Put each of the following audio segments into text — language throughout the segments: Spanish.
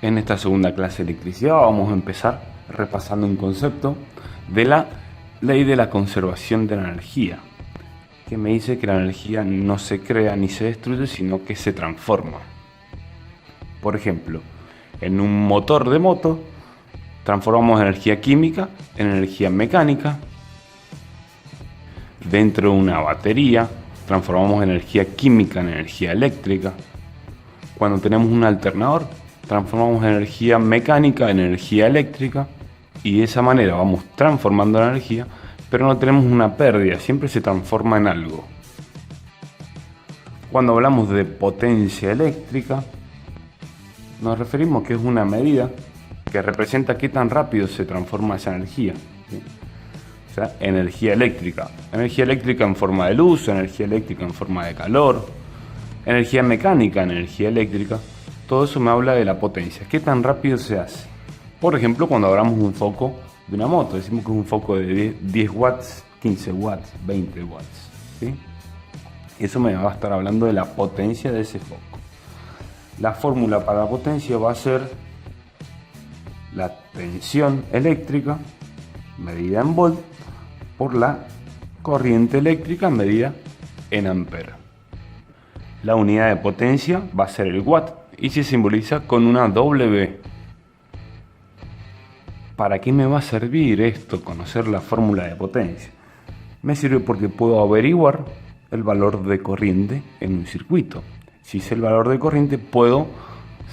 En esta segunda clase de electricidad vamos a empezar repasando un concepto de la ley de la conservación de la energía, que me dice que la energía no se crea ni se destruye, sino que se transforma. Por ejemplo, en un motor de moto transformamos energía química en energía mecánica. Dentro de una batería transformamos energía química en energía eléctrica. Cuando tenemos un alternador, transformamos energía mecánica en energía eléctrica y de esa manera vamos transformando la energía, pero no tenemos una pérdida, siempre se transforma en algo. Cuando hablamos de potencia eléctrica, nos referimos que es una medida que representa qué tan rápido se transforma esa energía, ¿sí? O sea, energía eléctrica en forma de luz, energía eléctrica en forma de calor, energía mecánica en energía eléctrica. Todo eso me habla de la potencia, qué tan rápido se hace. Por ejemplo, cuando hablamos de un foco de una moto, decimos que es un foco de 10 watts, 15 watts, 20 watts, ¿sí? Eso me va a estar hablando de la potencia de ese foco. La fórmula para la potencia va a ser la tensión eléctrica medida en volt por la corriente eléctrica medida en ampere. La unidad de potencia va a ser el watt y se simboliza con una W. ¿Para qué me va a servir esto, conocer la fórmula de potencia? Me sirve porque puedo averiguar el valor de corriente en un circuito. Si sé el valor de corriente, puedo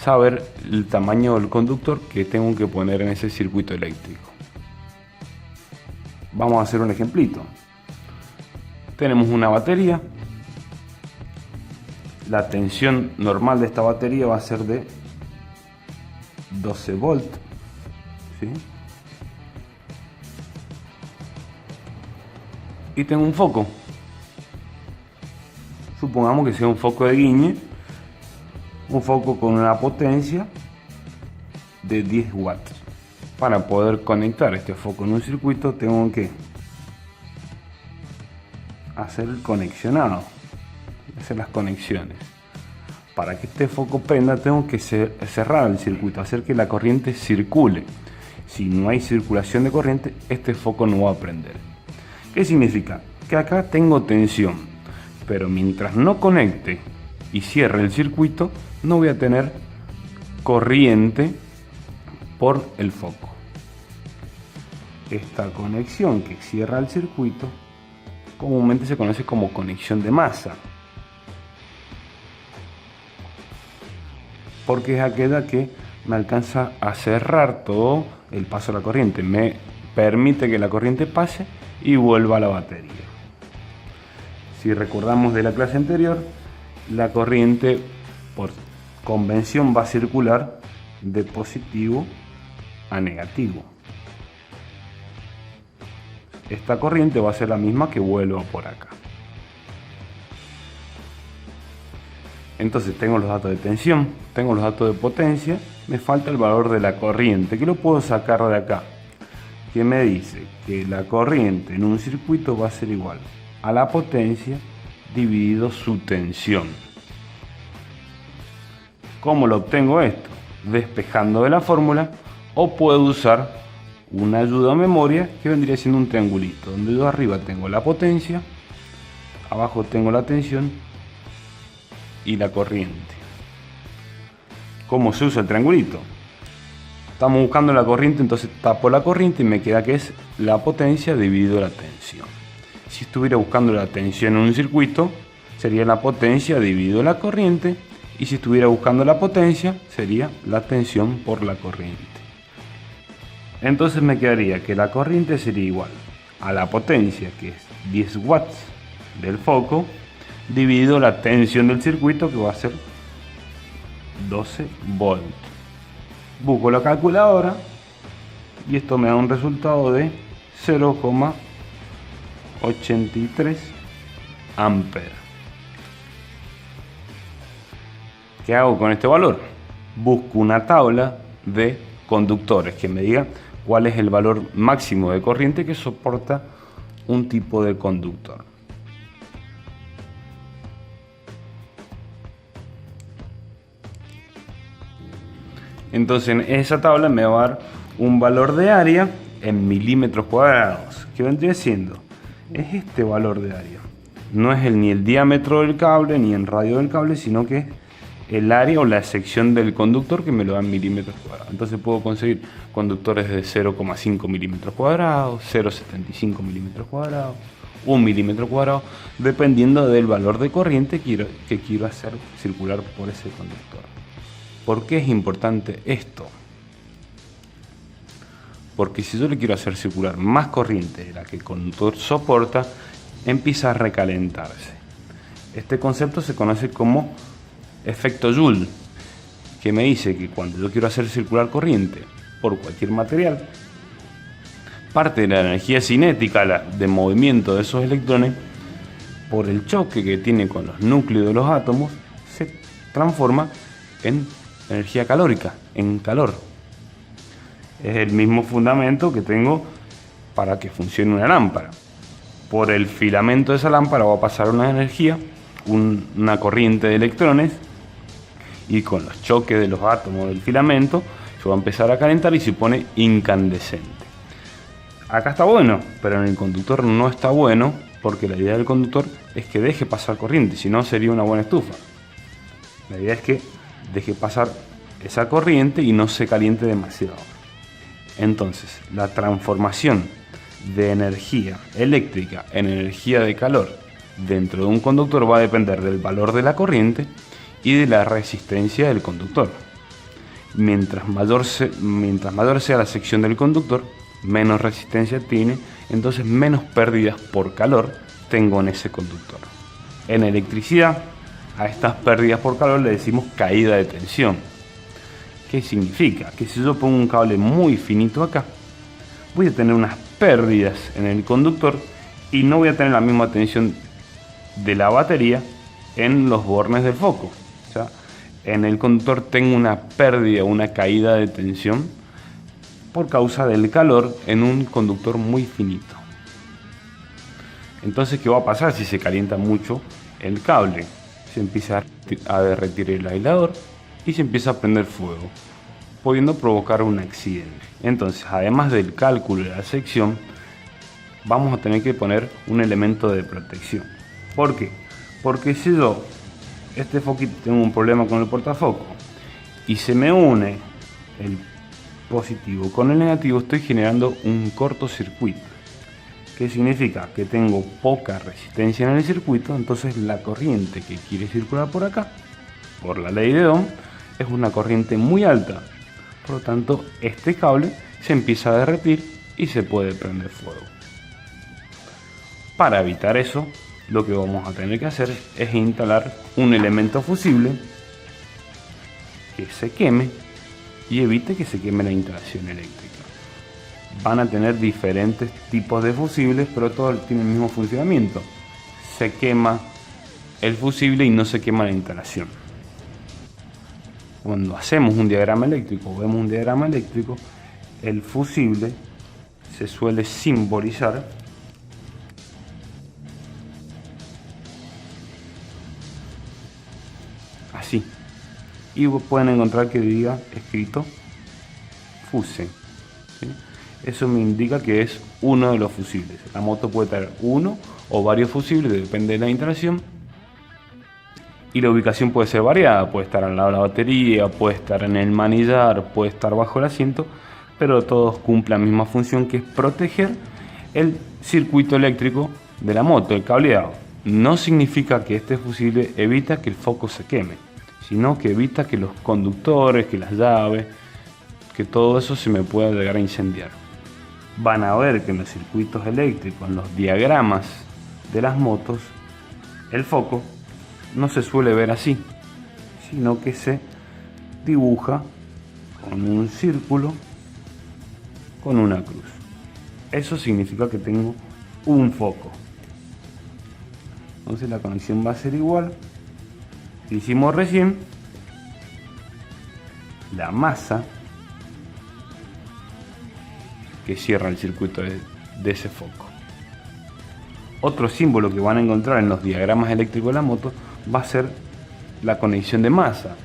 saber el tamaño del conductor que tengo que poner en ese circuito eléctrico. Vamos a hacer un ejemplito. Tenemos una batería. La tensión normal de esta batería va a ser de 12 volts, ¿sí? Y tengo un foco. Supongamos que sea un foco de guiñe, un foco con una potencia de 10 watts. Para poder conectar este foco en un circuito tengo que hacer el conexionado, hacer las conexiones. Para que este foco prenda tengo que cerrar el circuito, hacer que la corriente circule. Si no hay circulación de corriente, este foco no va a prender. ¿Qué significa? Que acá tengo tensión, pero mientras no conecte y cierre el circuito, no voy a tener corriente por el foco. Esta conexión que cierra el circuito comúnmente se conoce como conexión de masa, porque es aquella que me alcanza a cerrar todo el paso de la corriente, me permite que la corriente pase y vuelva a la batería. Si recordamos de la clase anterior, la corriente por convención va a circular de positivo a negativo. Esta corriente va a ser la misma que vuelva por acá. Entonces tengo los datos de tensión, tengo los datos de potencia, me falta el valor de la corriente, que lo puedo sacar de acá, que me dice que la corriente en un circuito va a ser igual a la potencia dividido su tensión. ¿Cómo lo obtengo esto? Despejando de la fórmula, o puedo usar una ayuda a memoria que vendría siendo un triangulito, donde yo arriba tengo la potencia, abajo tengo la tensión y la corriente. ¿Cómo se usa el triangulito? Estamos buscando la corriente, entonces tapo la corriente y me queda que es la potencia dividido la tensión. Si estuviera buscando la tensión en un circuito, sería la potencia dividido la corriente, y si estuviera buscando la potencia, sería la tensión por la corriente. Entonces me quedaría que la corriente sería igual a la potencia, que es 10 watts del foco, dividido la tensión del circuito, que va a ser 12 volts. Busco la calculadora y esto me da un resultado de 0,83 amperes. ¿Qué hago con este valor? Busco una tabla de conductores que me diga cuál es el valor máximo de corriente que soporta un tipo de conductor. Entonces en esa tabla me va a dar un valor de área en milímetros cuadrados. ¿Qué vendría siendo? Es este valor de área. No es ni el diámetro del cable ni el radio del cable, sino que es el área o la sección del conductor que me lo da en milímetros cuadrados. Entonces puedo conseguir conductores de 0,5 milímetros cuadrados, 0,75 milímetros cuadrados, 1 milímetro cuadrado, dependiendo del valor de corriente que quiero hacer circular por ese conductor. ¿Por qué es importante esto? Porque si yo le quiero hacer circular más corriente de la que el conductor soporta, empieza a recalentarse. Este concepto se conoce como efecto Joule, que me dice que cuando yo quiero hacer circular corriente por cualquier material, parte de la energía cinética de movimiento de esos electrones, por el choque que tiene con los núcleos de los átomos, se transforma en energía calórica, en calor. Es el mismo fundamento que tengo para que funcione una lámpara. Por el filamento de esa lámpara va a pasar una energía, una corriente de electrones, y con los choques de los átomos del filamento se va a empezar a calentar y se pone incandescente. Acá está bueno, pero en el conductor no está bueno, porque la idea del conductor es que deje pasar corriente, si no sería una buena estufa. La idea es que deje pasar esa corriente y no se caliente demasiado. Entonces, la transformación de energía eléctrica en energía de calor dentro de un conductor va a depender del valor de la corriente y de la resistencia del conductor. Mientras mayor sea la sección del conductor, menos resistencia tiene, entonces menos pérdidas por calor tengo en ese conductor. En electricidad, a estas pérdidas por calor le decimos caída de tensión. ¿Qué significa? Que si yo pongo un cable muy finito acá, voy a tener unas pérdidas en el conductor y no voy a tener la misma tensión de la batería en los bornes del foco. O sea, en el conductor tengo una pérdida, una caída de tensión por causa del calor en un conductor muy finito. Entonces, ¿qué va a pasar si se calienta mucho el cable? Se empieza a derretir el aislador y se empieza a prender fuego, pudiendo provocar un accidente. Entonces, además del cálculo de la sección, vamos a tener que poner un elemento de protección. ¿Por qué? Porque si yo, este foquito, tengo un problema con el portafoco y se me une el positivo con el negativo, estoy generando un cortocircuito. ¿Qué significa? Que tengo poca resistencia en el circuito, entonces la corriente que quiere circular por acá, por la ley de Ohm, es una corriente muy alta. Por lo tanto, este cable se empieza a derretir y se puede prender fuego. Para evitar eso, lo que vamos a tener que hacer es instalar un elemento fusible que se queme y evite que se queme la instalación eléctrica. Van a tener diferentes tipos de fusibles, pero todos tienen el mismo funcionamiento. Se quema el fusible y no se quema la instalación. Cuando hacemos un diagrama eléctrico, vemos un diagrama eléctrico, el fusible se suele simbolizar así. Y pueden encontrar que diga escrito fuse. ¿Sí? Eso me indica que es uno de los fusibles. La moto puede tener uno o varios fusibles, depende de la instalación. Y la ubicación puede ser variada, puede estar al lado de la batería, puede estar en el manillar, puede estar bajo el asiento, pero todos cumplen la misma función, que es proteger el circuito eléctrico de la moto, el cableado. No significa que este fusible evita que el foco se queme, sino que evita que los conductores, que las llaves, que todo eso se me pueda llegar a incendiar. Van a ver que en los circuitos eléctricos, en los diagramas de las motos, el foco no se suele ver así, sino que se dibuja con un círculo con una cruz. Eso significa que tengo un foco. Entonces la conexión va a ser igual que hicimos recién. La masa que cierra el circuito de ese foco. Otro símbolo que van a encontrar en los diagramas eléctricos de la moto va a ser la conexión de masa,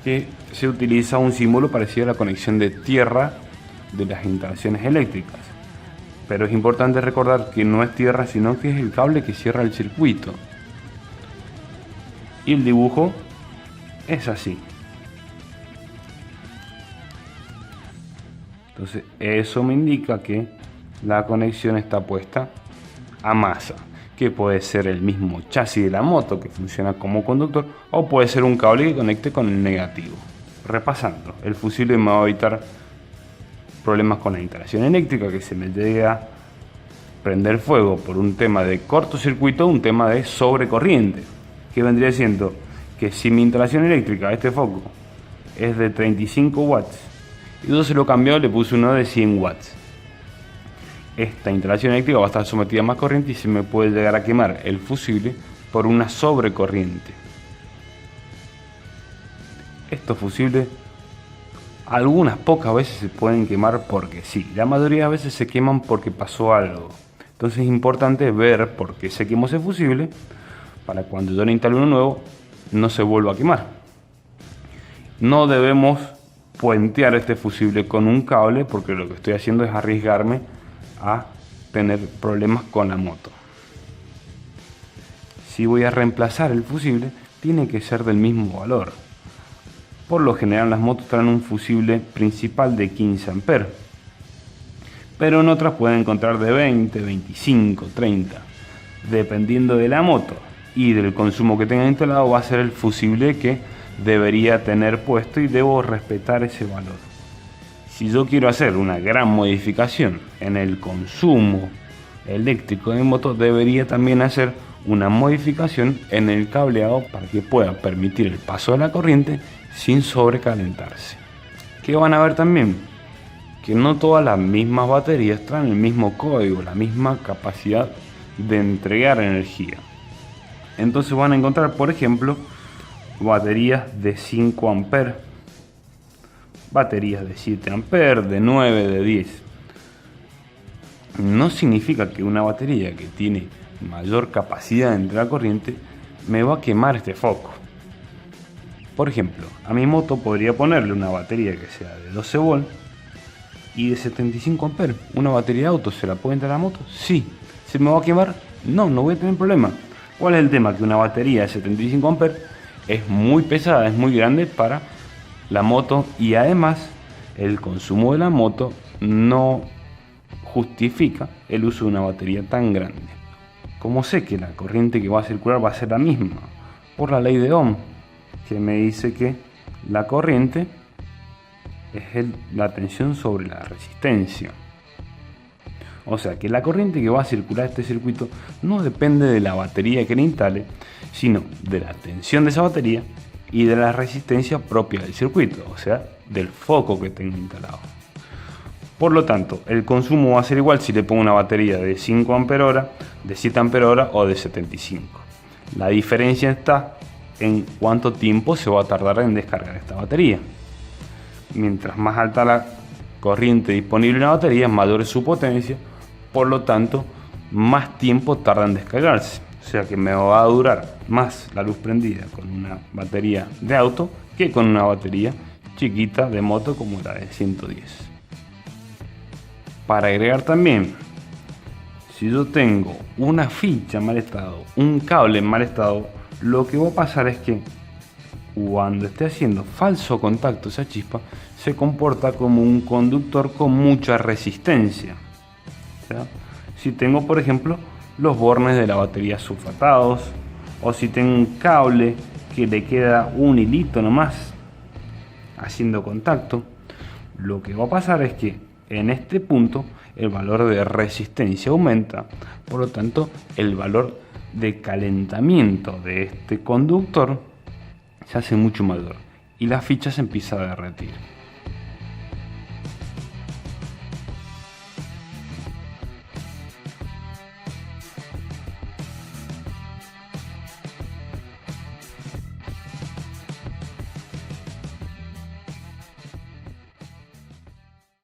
que se utiliza un símbolo parecido a la conexión de tierra de las instalaciones eléctricas. Pero es importante recordar que no es tierra, sino que es el cable que cierra el circuito. Y el dibujo es así. Entonces eso me indica que la conexión está puesta a masa, que puede ser el mismo chasis de la moto que funciona como conductor, o puede ser un cable que conecte con el negativo. Repasando, el fusible me va a evitar problemas con la instalación eléctrica, que se me llegue a prender fuego por un tema de cortocircuito, un tema de sobrecorriente, que vendría siendo que si mi instalación eléctrica, este foco, es de 35 watts y yo se lo cambió, le puse uno de 100 watts, esta instalación eléctrica va a estar sometida a más corriente y se me puede llegar a quemar el fusible por una sobrecorriente. Estos fusibles algunas pocas veces se pueden quemar porque sí, la mayoría de veces se queman porque pasó algo. Entonces es importante ver por qué se quemó ese fusible para cuando yo le instale uno nuevo no se vuelva a quemar. No debemos puentear este fusible con un cable porque lo que estoy haciendo es arriesgarme a tener problemas con la moto. Si voy a reemplazar el fusible, tiene que ser del mismo valor. Por lo general las motos traen un fusible principal de 15 amperes, pero en otras pueden encontrar de 20, 25, 30. Dependiendo de la moto y del consumo que tenga instalado, va a ser el fusible que debería tener puesto y debo respetar ese valor. Si yo quiero hacer una gran modificación en el consumo eléctrico de mi moto, debería también hacer una modificación en el cableado para que pueda permitir el paso de la corriente sin sobrecalentarse. ¿Qué van a ver también? Que no todas las mismas baterías traen el mismo código, la misma capacidad de entregar energía. Entonces van a encontrar, por ejemplo, baterías de 5 amperes, baterías de 7 amperes, de 9, de 10. No significa que una batería que tiene mayor capacidad de entregar corriente me va a quemar este foco. Por ejemplo, a mi moto podría ponerle una batería que sea de 12 volts y de 75 amperes. ¿Una batería de auto se la puede entrar a la moto? Sí. ¿Se me va a quemar? No, no voy a tener problema. ¿Cuál es el tema? Que una batería de 75 amperes es muy pesada, es muy grande para la moto y además el consumo de la moto no justifica el uso de una batería tan grande. Como sé que la corriente que va a circular va a ser la misma por la ley de Ohm, que me dice que la corriente es la tensión sobre la resistencia. O sea que la corriente que va a circular este circuito no depende de la batería que le instale, sino de la tensión de esa batería y de la resistencia propia del circuito, o sea, del foco que tenga instalado. Por lo tanto, el consumo va a ser igual si le pongo una batería de 5 amperios, de 7 amperios o de 75. La diferencia está en cuánto tiempo se va a tardar en descargar esta batería. Mientras más alta la corriente disponible en la batería, mayor es su potencia, por lo tanto, más tiempo tarda en descargarse. O sea que me va a durar más la luz prendida con una batería de auto que con una batería chiquita de moto como la de 110. Para agregar también, si yo tengo una ficha en mal estado, un cable en mal estado, lo que va a pasar es que cuando esté haciendo falso contacto esa chispa, se comporta como un conductor con mucha resistencia. O sea, si tengo, por ejemplo, los bornes de la batería sulfatados, o si tengo un cable que le queda un hilito nomás haciendo contacto, lo que va a pasar es que en este punto el valor de resistencia aumenta, por lo tanto el valor de calentamiento de este conductor se hace mucho mayor y la ficha se empieza a derretir.